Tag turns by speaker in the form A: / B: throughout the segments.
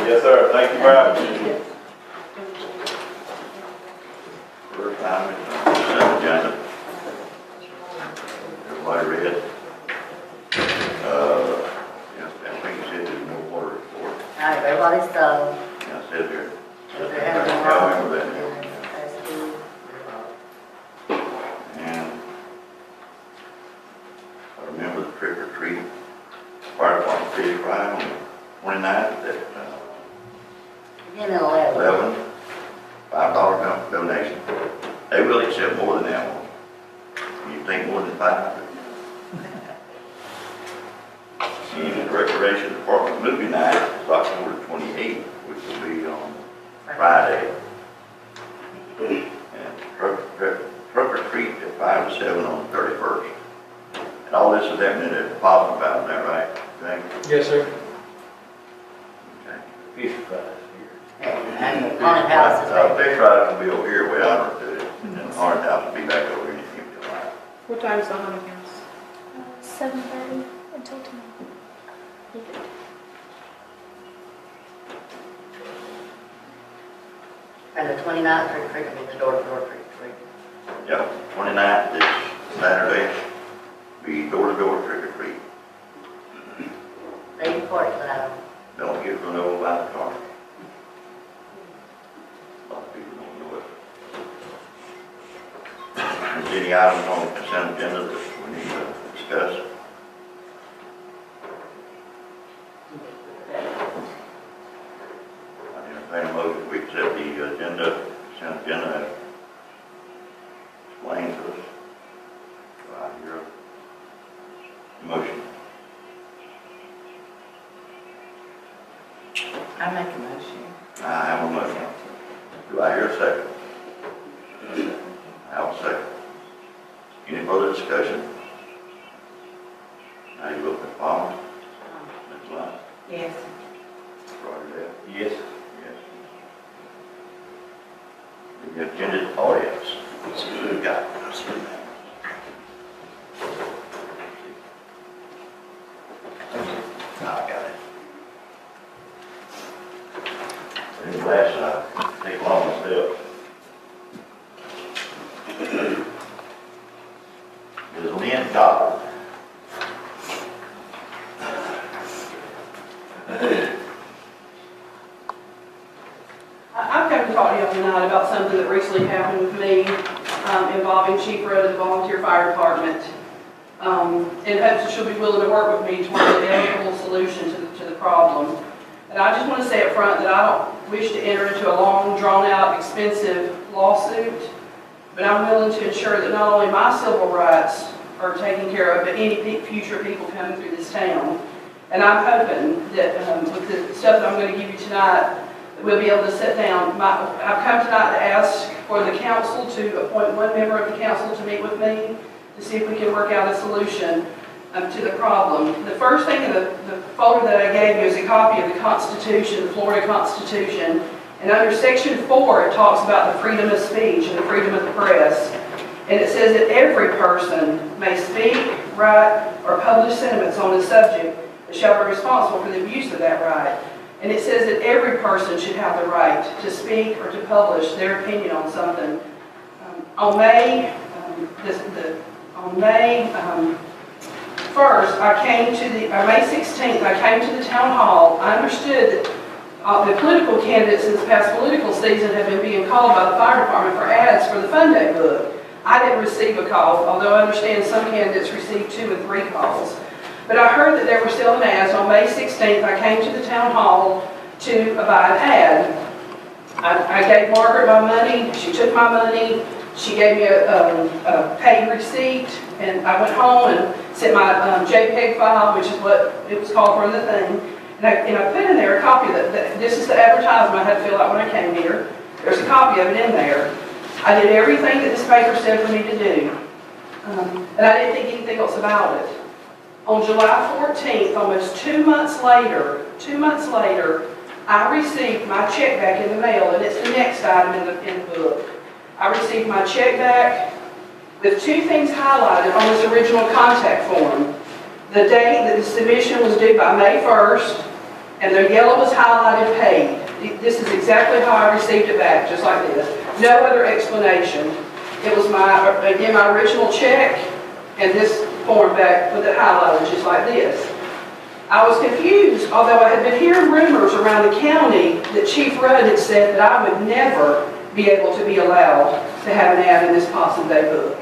A: Yes, sir. Thank you very much. First time in the consent agenda. Everybody read it? Yes, I think you said there's no water report.
B: All right, everybody's done.
A: Yeah, I said there.
B: I
A: I remember that. And I remember the trick or treat fire department fish fry on the 29th at
B: Again, 11.
A: $5 donation. They will accept more than that one. You think more than 5? Senior Recreation Department movie night is October 28th, which will be on Friday. And truck or treat at 5 to 7 on the 31st. And all this is happening at the Possum Fountain, is that right, James?
C: Yes, sir.
A: Okay.
C: Fish fries here.
B: And the haunted house is back.
A: Fish fries will be over here where I work to it, and then the haunted house will be back over here in the empty lot.
D: What time is the haunted house?
E: 7:30 until tomorrow.
B: And the 29th, trick or treat will be the door-to-door trick or treat.
A: Yep, 29th is Saturday, be door-to-door trick or treat.
B: 8:45.
A: Don't get run over by the car. A lot of people don't know it. There's any items on the consent agenda that we need to discuss? I entertain a motion, we accept the agenda, consent agenda as explained to us. Do I hear a motion?
B: I make a motion.
A: I have a motion. Do I hear a second? I have a second. Any further discussion? How you vote, Ms. Palmer? Ms. Lyon?
B: Yes.
A: Roger that?
C: Yes.
A: Yes. The attended audience. Let's see who we got. Let's see. I got it. In class, I take long myself. Is Lynn Dodd?
D: I've come to talk to you tonight about something that recently happened with me involving Chief Rudd of the Volunteer Fire Department. In hopes that she'll be willing to work with me toward an amicable solution to the problem. And I just want to say up front that I don't wish to enter into a long, drawn-out, expensive lawsuit, but I'm willing to ensure that not only my civil rights are taken care of, but any future people coming through this town. And I'm hoping that with the stuff that I'm going to give you tonight, that we'll be able to sit down. I've come tonight to ask for the council to appoint one member of the council to meet with me to see if we can work out a solution to the problem. The first thing in the folder that I gave you is a copy of the Constitution, the Florida Constitution. And under Section 4, it talks about the freedom of speech and the freedom of the press. And it says that every person may speak, write, or publish sentiments on a subject that shall be responsible for the abuse of that right. And it says that every person should have the right to speak or to publish their opinion on something. On May 1st, May 16th, I came to the town hall. I understood that the political candidates in this past political season have been being called by the fire department for ads for the Fun Day book. I didn't receive a call, although I understand some candidates received 2 and 3 calls. But I heard that they were still in ads. On May 16th, I came to the town hall to buy an ad. I gave Margaret my money. She took my money. She gave me a paid receipt, and I went home and sent my JPEG file, which is what it was called for the thing. And I put in there a copy of this is the advertisement I had to fill out when I came here. There's a copy of it in there. I did everything that this paper said for me to do. And I didn't think anything else about it. On July 14th, almost 2 months later, I received my check back in the mail, and it's the next item in the book. I received my check back with 2 things highlighted on this original contact form. The date that the submission was due by May 1st, and the yellow was highlighted paid. This is exactly how I received it back, just like this. No other explanation. It was again, my original check, and this form back with it highlighted just like this. I was confused, although I had been hearing rumors around the county that Chief Rudd had said that I would never be able to be allowed to have an ad in this Possum Day book.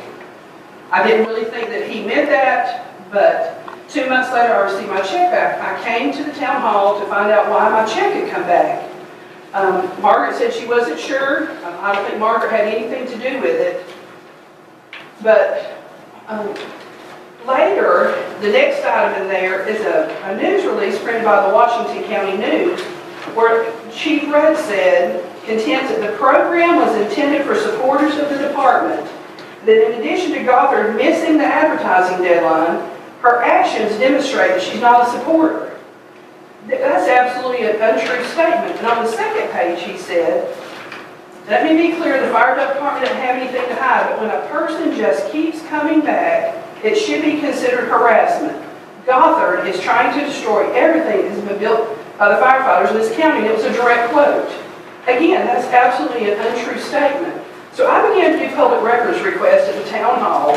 D: I didn't really think that he meant that, but 2 months later I received my check back. I came to the town hall to find out why my check had come back. Margaret said she wasn't sure. I don't think Margaret had anything to do with it. But later, the next item in there is a news release printed by the Washington County News, where Chief Rudd said, contends that the program was intended for supporters of the department, that in addition to Gothard missing the advertising deadline, her actions demonstrate that she's not a supporter. That's absolutely an untrue statement. And on the second page, he said, let me be clear, the fire department didn't have anything to hide, but when a person just keeps coming back, it should be considered harassment. Gothard is trying to destroy everything that has been built by the firefighters in this county. And it was a direct quote. Again, that's absolutely an untrue statement. So I began to do public records requests at the town hall.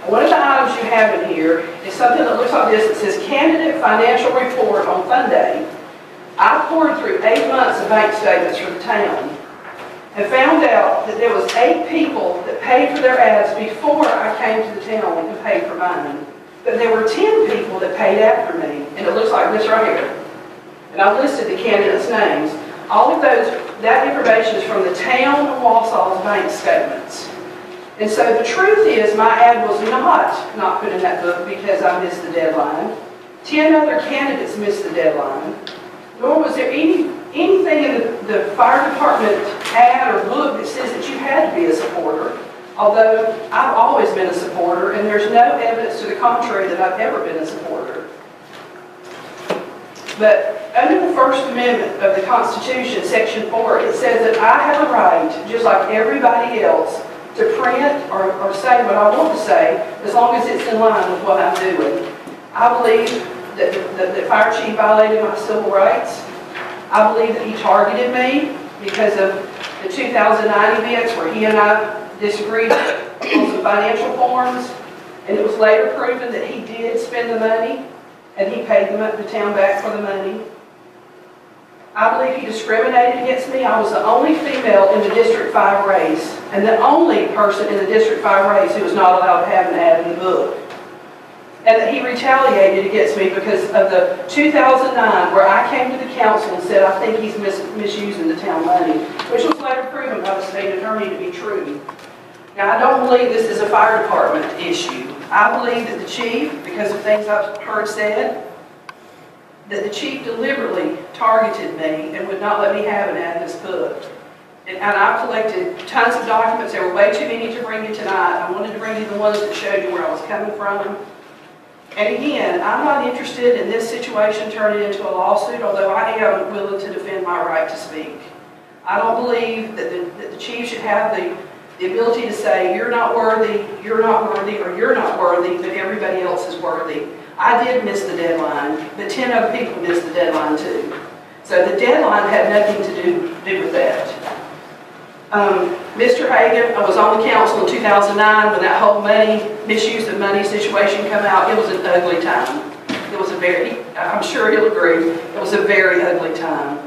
D: One of the items you have in here is something that looks like this. It says candidate financial report on fund day. I poured through 8 months of bank statements for the town and found out that there was 8 people that paid for their ads before I came to the town and paid for mine. But there were 10 people that paid after me, and it looks like this right here. And I've listed the candidates' names. All of that information is from the town of Wausau's bank statements. And so the truth is, my ad was not put in that book because I missed the deadline. 10 other candidates missed the deadline. Nor was there anything in the fire department ad or book that says that you had to be a supporter. Although I've always been a supporter, and there's no evidence to the contrary that I've ever been a supporter. But under the First Amendment of the Constitution, Section 4, it says that I have a right, just like everybody else, to print or say what I want to say, as long as it's in line with what I'm doing. I believe that the fire chief violated my civil rights. I believe that he targeted me because of the 2009 events where he and I disagreed on some financial forms, and it was later proven that he did spend the money, and he paid the town back for the money. I believe he discriminated against me. I was the only female in the District 5 race, and the only person in the District 5 race who was not allowed to have an ad in the book. And that he retaliated against me because of the 2009, where I came to the council and said, I think he's misusing the town money, which was later proven by the state attorney to be true. Now, I don't believe this is a fire department issue. I believe that the chief, because of things I've heard said, that the chief deliberately targeted me and would not let me have an ad in this book. And I've collected tons of documents. There were way too many to bring you tonight. I wanted to bring you the ones that showed you where I was coming from. And again, I'm not interested in this situation turning into a lawsuit, although I am willing to defend my right to speak. I don't believe that the chief should have the ability to say, you're not worthy, or you're not worthy, but everybody else is worthy. I did miss the deadline, but 10 other people missed the deadline too. So the deadline had nothing to do with that. Mr. Hagan, I was on the council in 2009 when that whole misuse of money situation came out. It was an ugly time. It was I'm sure he'll agree, it was a very ugly time.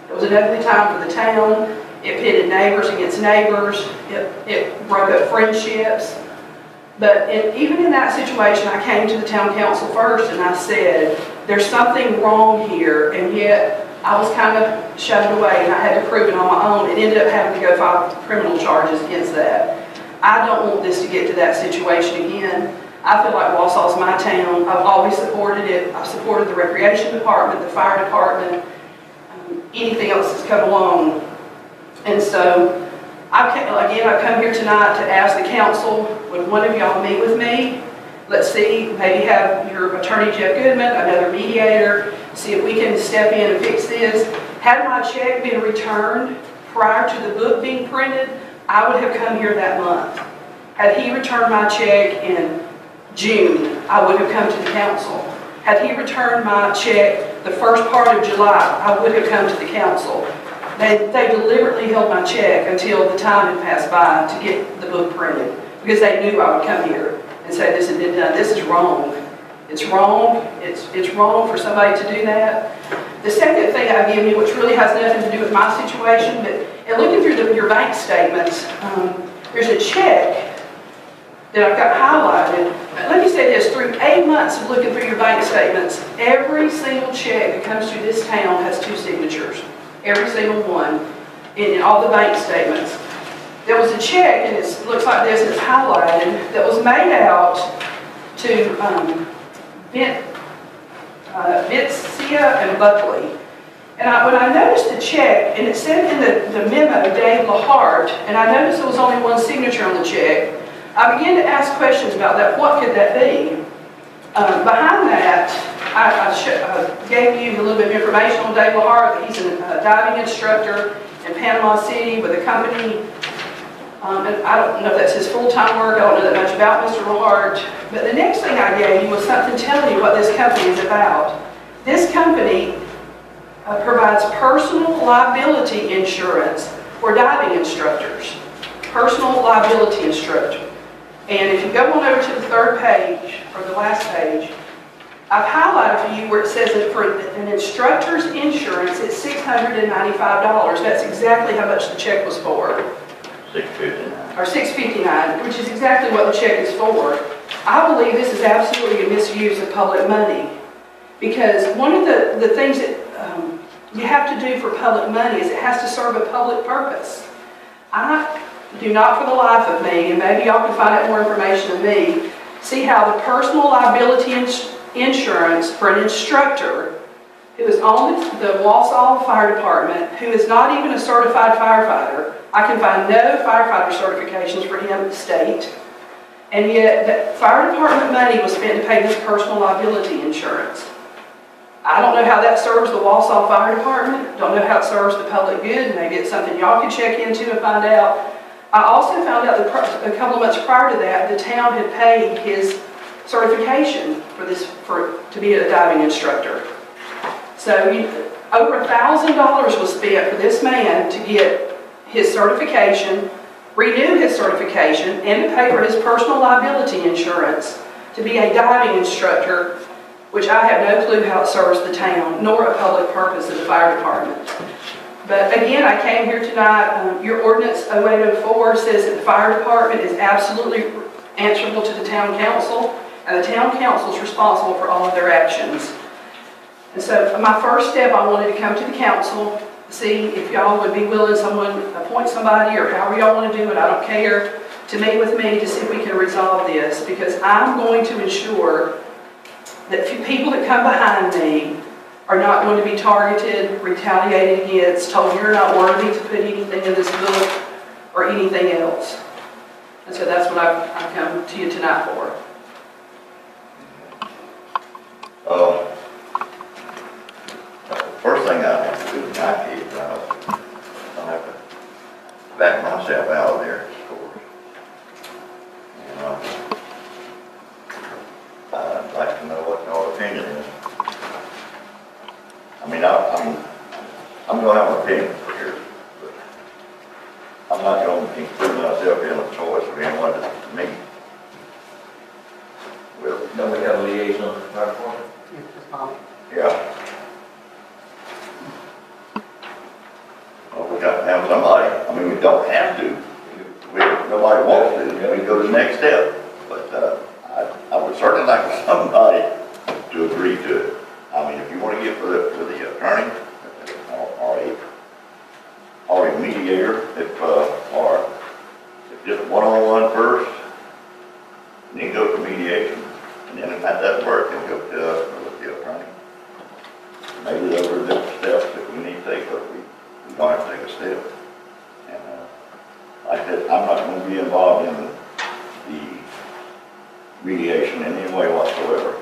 D: It was an ugly time for the town. It pitted neighbors against neighbors. It broke up friendships. But even in that situation, I came to the town council first and I said, there's something wrong here, and yet I was kind of shoved away and I had to prove it on my own and ended up having to go file criminal charges against that. I don't want this to get to that situation again. I feel like Wausau's my town. I've always supported it. I've supported the recreation department, the fire department, anything else that's come along. And so, I come here tonight to ask the council, would one of y'all meet with me? Let's see, maybe have your attorney Jeff Goodman, another mediator, see if we can step in and fix this. Had my check been returned prior to the book being printed, I would have come here that month. Had he returned my check in June, I would have come to the council. Had he returned my check the first part of July, I would have come to the council. They deliberately held my check until the time had passed by to get the book printed, because they knew I would come here and say this had been done. This is wrong. It's wrong. It's wrong for somebody to do that. The second thing I give you, which really has nothing to do with my situation, but in looking through your bank statements, there's a check that I've got highlighted. Let me say this, through 8 months of looking through your bank statements, every single check that comes through this town has 2 signatures. Every single one in all the bank statements. There was a check, and it looks like this, and it's highlighted, that was made out to Vitsia and Buckley. And when I noticed the check, and it said in the memo, Dave LaHart, and I noticed there was only 1 signature on the check, I began to ask questions about that. What could that be? Behind that, I gave you a little bit of information on Dave LaHart, that he's a diving instructor in Panama City with a company. And I don't know if that's his full-time work. I don't know that much about Mr. LaHart. But the next thing I gave you was something telling you what this company is about. This company provides personal liability insurance for diving instructors. Personal liability instructor. And if you go on over to the 3rd page, or the last page, I've highlighted for you where it says that for an instructor's insurance, it's $695. That's exactly how much the check was for.
A: $659.
D: Or $659, which is exactly what the check is for. I believe this is absolutely a misuse of public money. Because one of the things that you have to do for public money is it has to serve a public purpose. I do not for the life of me, and maybe y'all can find out more information than me, see how the personal liability insurance for an instructor who is on the Wausau Fire Department, who is not even a certified firefighter. I can find no firefighter certifications for him at the state. And yet, that fire department money was spent to pay his personal liability insurance. I don't know how that serves the Wausau Fire Department. Don't know how it serves the public good. Maybe it's something y'all could check into and find out. I also found out that a couple of months prior to that, the town had paid his certification to be a diving instructor. So over $1,000 was spent for this man to get his certification, renew his certification, and to pay for his personal liability insurance to be a diving instructor, which I have no clue how it serves the town, nor a public purpose of the fire department. But again, I came here tonight, your ordinance 0804 says that the fire department is absolutely answerable to the town council, and the town council is responsible for all of their actions. And so my first step, I wanted to come to the council, see if y'all would be willing, appoint somebody, or however y'all want to do it, I don't care, to meet with me to see if we can resolve this, because I'm going to ensure that people that come behind me are not going to be targeted, retaliated against, told you're not worthy to put anything in this book or anything else. And so that's what I've come to you tonight for.
A: First thing I have to do in my case, I'll have to back myself out of there, of course. And I'd like to know what your opinion is. I mean, I'm going to have an opinion for here, but I'm not going to include myself in a choice of anyone to me. Well,
C: Don't we have a liaison to the fire department?
A: yeah. Well, we got to have somebody. I mean, we don't have to. Nobody wants to. We go to the next step. But I would certainly like somebody to agree to it. I mean, if you want to get to the attorney or a mediator, or if just one-on-one first, and then go to mediation, and then if that doesn't work, then go to us or with the attorney. Maybe those are different steps that we need to take, but we don't have to take a step. And like I said, I'm not going to be involved in the mediation in any way whatsoever.